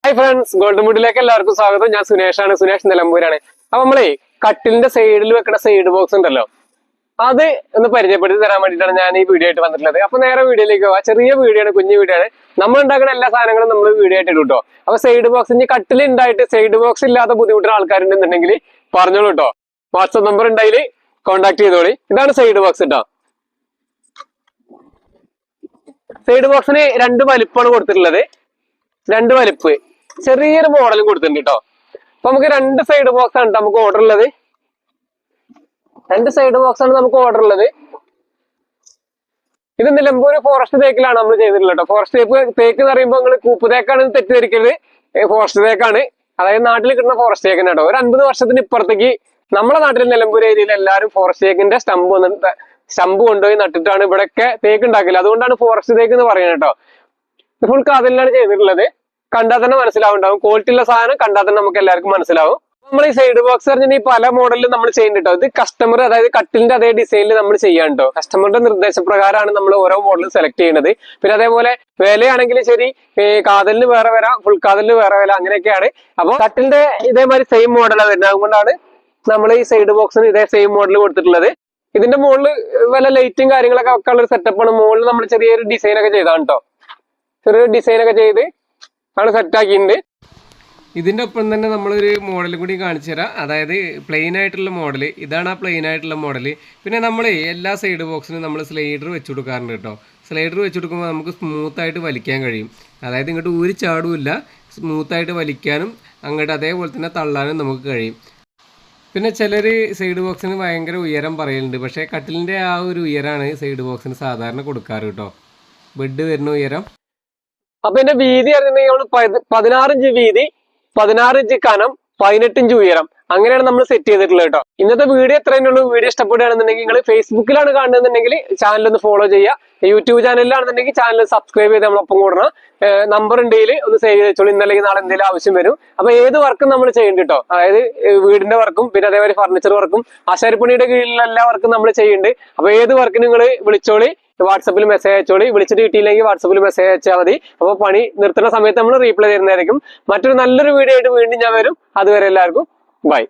Hi friends, golden വുഡിലേക്ക് എല്ലാവർക്കും സ്വാഗതം. ഞാൻ സുനേഷാണ്. സുനേഷ് നിലമ്പൂരാണ്. അപ്പൊ നമ്മളെ കട്ടിലിന്റെ സൈഡിൽ വെക്കുന്ന സൈഡ് ബോക്സ് ഉണ്ടല്ലോ, അത് ഒന്ന് പരിചയപ്പെടുത്തി തരാൻ വേണ്ടിയിട്ടാണ് ഞാൻ ഈ വീഡിയോ ആയിട്ട് വന്നിട്ടുള്ളത്. അപ്പൊ നേരെ വീഡിയോയിലേക്ക് പോവാം. ചെറിയ വീഡിയോ ആണ്, കുഞ്ഞു വീഡിയോ ആണ്. നമ്മൾ ഉണ്ടാക്കുന്ന എല്ലാ സാധനങ്ങളും നമ്മൾ വീഡിയോ ആയിട്ട് ഇടും കേട്ടോ. അപ്പൊ സൈഡ് ബോക്സ് ഇനി കട്ടിൽ ഉണ്ടായിട്ട് സൈഡ് ബോക്സ് ഇല്ലാത്ത ബുദ്ധിമുട്ടുന്ന ആൾക്കാരുണ്ടെന്നുണ്ടെങ്കിൽ പറഞ്ഞോളൂ കേട്ടോ. വാട്സ്ആപ്പ് നമ്പർ ഉണ്ടായി കോൺടാക്ട് ചെയ്തോളി. ഇതാണ് സൈഡ് ബോക്സ് കേട്ടോ. സൈഡ് ബോക്സിന് രണ്ട് വലിപ്പമാണ് കൊടുത്തിട്ടുള്ളത്. രണ്ട് വലിപ്പ്, ചെറിയൊരു മോഡലും കൊടുത്തിട്ടുണ്ട് കേട്ടോ. അപ്പൊ നമുക്ക് രണ്ട് സൈഡ് ബോക്സ് ആണ് നമുക്ക് ഓർഡർ ഉള്ളത്. രണ്ട് സൈഡ് ബോക്സ് ആണ് നമുക്ക് ഓർഡർ ഉള്ളത്. ഇത് നിലമ്പൂർ ഫോറസ്റ്റ് തേക്കിലാണ് നമ്മൾ ചെയ്തിട്ടുള്ളത് കേട്ടോ. ഫോറസ്റ്റ് തേക്ക് എന്ന് പറയുമ്പോൾ നിങ്ങൾ കൂപ്പ് തേക്കാണ് തെറ്റിദ്ധരിക്കരുത്. ഫോറസ്റ്റ് തേക്കാണ്, അതായത് നാട്ടിൽ കിട്ടുന്ന ഫോറസ്റ്റ് തേക്കിന് കേട്ടോ. ഒരു 50 വർഷത്തിന് ഇപ്പുറത്തേക്ക് നമ്മുടെ നാട്ടിൽ നിലമ്പൂർ ഏരിയയിൽ എല്ലാവരും ഫോറസ്റ്റ് തേക്കിന്റെ സ്റ്റമ്പ് കൊണ്ടുപോയി നട്ടിട്ടാണ് ഇവിടെയൊക്കെ തേക്ക് ഉണ്ടാക്കില്ല. അതുകൊണ്ടാണ് ഫോറസ്റ്റ് തേക്ക് എന്ന് പറയുന്നത് കേട്ടോ. ഫുൾ കാതലിലാണ് ചെയ്തിട്ടുള്ളത്. കണ്ടാൽ തന്നെ മനസ്സിലാവുണ്ടാവും. ക്വാളിറ്റി ഉള്ള സാധനം കണ്ടാൽ തന്നെ നമുക്ക് എല്ലാവർക്കും മനസ്സിലാവും. നമ്മൾ ഈ സൈഡ് ബോക്സ് പറഞ്ഞാൽ ഈ പല മോഡലിൽ നമ്മൾ ചെയ്യുന്നുണ്ട് കേട്ടോ. ഇത് കസ്റ്റമർ, അതായത് കട്ടിലിന്റെ അതേ ഡിസൈനിൽ നമ്മൾ ചെയ്യാൻ കേട്ടോ. കസ്റ്റമറുടെ നിർദ്ദേശപ്രകാരമാണ് നമ്മൾ ഓരോ മോഡൽ സെലക്ട് ചെയ്യുന്നത്. പിന്നെ അതേപോലെ വിലയാണെങ്കിൽ ശരി, കാതലിന് വേറെ വില, ഫുൾ കാതലിന് വേറെ വില, അങ്ങനെയൊക്കെയാണ്. അപ്പൊ കട്ടിലിന്റെ ഇതേമാതിരി സെയിം മോഡലാണ് വരുന്നത്. അതുകൊണ്ടാണ് നമ്മൾ ഈ സൈഡ് ബോക്സിന് ഇതേ സെയിം മോഡൽ കൊടുത്തിട്ടുള്ളത്. ഇതിന്റെ മുകളിൽ വല്ല ലൈറ്റും കാര്യങ്ങളൊക്കെ വെക്കാനുള്ള ഒരു സെറ്റപ്പാണ്. മുകളിൽ നമ്മൾ ചെറിയൊരു ഡിസൈൻ ഒക്കെ ചെയ്താണ് കേട്ടോ. ചെറിയൊരു ഡിസൈൻ ഒക്കെ ചെയ്ത് ആണ് സെറ്റ് ആക്കിയിട്ടുണ്ട്. ഇതിൻ്റെ ഒപ്പം തന്നെ നമ്മളൊരു മോഡൽ കൂടി കാണിച്ചു തരാം. അതായത് പ്ലെയിൻ ആയിട്ടുള്ള മോഡൽ, ഇതാണ് ആ പ്ലെയിൻ ആയിട്ടുള്ള മോഡൽ. പിന്നെ നമ്മൾ എല്ലാ സൈഡ് ബോക്സിനും നമ്മൾ സ്ലൈഡർ വെച്ച് കൊടുക്കാറുണ്ട് കേട്ടോ. സ്ലൈഡർ വെച്ച് കൊടുക്കുമ്പോൾ നമുക്ക് സ്മൂത്തായിട്ട് വലിക്കാൻ കഴിയും. അതായത് ഇങ്ങോട്ട് ഊരി ചാടുമില്ല, സ്മൂത്തായിട്ട് വലിക്കാനും അങ്ങോട്ട് അതേപോലെ തന്നെ തള്ളാനും നമുക്ക് കഴിയും. പിന്നെ ചിലർ സൈഡ് ബോക്സിന് ഭയങ്കര ഉയരം പറയലുണ്ട്. പക്ഷേ കട്ടിലിൻ്റെ ആ ഒരു ഉയരമാണ് സൈഡ് ബോക്സിന് സാധാരണ കൊടുക്കാറ് കേട്ടോ. ബെഡ് വരുന്ന ഉയരം. അപ്പൊ ഇതിന്റെ വീതി അറിയുന്നത് 16 ഇഞ്ച് വീതി, 16 ഇഞ്ച് കനം, 18 ഇഞ്ച് ഉയരം, അങ്ങനെയാണ് നമ്മൾ സെറ്റ് ചെയ്തിട്ടുള്ളത് കേട്ടോ. ഇന്നത്തെ വീഡിയോ എത്രയുള്ളൂ. വീഡിയോ ഇഷ്ടപ്പെടുകയാണെന്നുണ്ടെങ്കിൽ നിങ്ങൾ ഫേസ്ബുക്കിലാണ് കാണുന്നുണ്ടെങ്കിൽ ചാനൽ ഒന്ന് ഫോളോ ചെയ്യുക. യൂട്യൂബ് ചാനലിലാണെന്നുണ്ടെങ്കിൽ ചാനൽ സബ്സ്ക്രൈബ് ചെയ്ത് നമ്മളൊപ്പം കൂടണം. നമ്പർ ഉണ്ടെങ്കിൽ ഒന്ന് സേവ് ചെയ്തോളൂ. ഇന്നല്ലെങ്കിൽ നാളെ എന്തെങ്കിലും ആവശ്യം വരും. അപ്പൊ ഏത് വർക്കും നമ്മൾ ചെയ്യുന്നുണ്ട് കേട്ടോ. അതായത് വീടിന്റെ വർക്കും പിന്നെ അതേപോലെ ഫർണിച്ചർ വർക്കും ആശാരിപ്പണിയുടെ കീഴിലുള്ള എല്ലാ വർക്കും നമ്മൾ ചെയ്യുന്നുണ്ട്. അപ്പൊ ഏത് വർക്കിന് നിങ്ങൾ വിളിച്ചോളി, വാട്സപ്പിൽ മെസ്സേജ് അയച്ചോളി. വിളിച്ചിട്ട് കിട്ടിയില്ലെങ്കിൽ വാട്സപ്പിൽ മെസ്സേജ് അയച്ചാൽ മതി. അപ്പോൾ പണി നിർത്തുന്ന സമയത്ത് നമ്മൾ റീപ്ലൈ തരുന്നതായിരിക്കും. മറ്റൊരു നല്ലൊരു വീഡിയോ ആയിട്ട് വീണ്ടും ഞാൻ വരും. അതുവരെ എല്ലാവർക്കും ബൈ.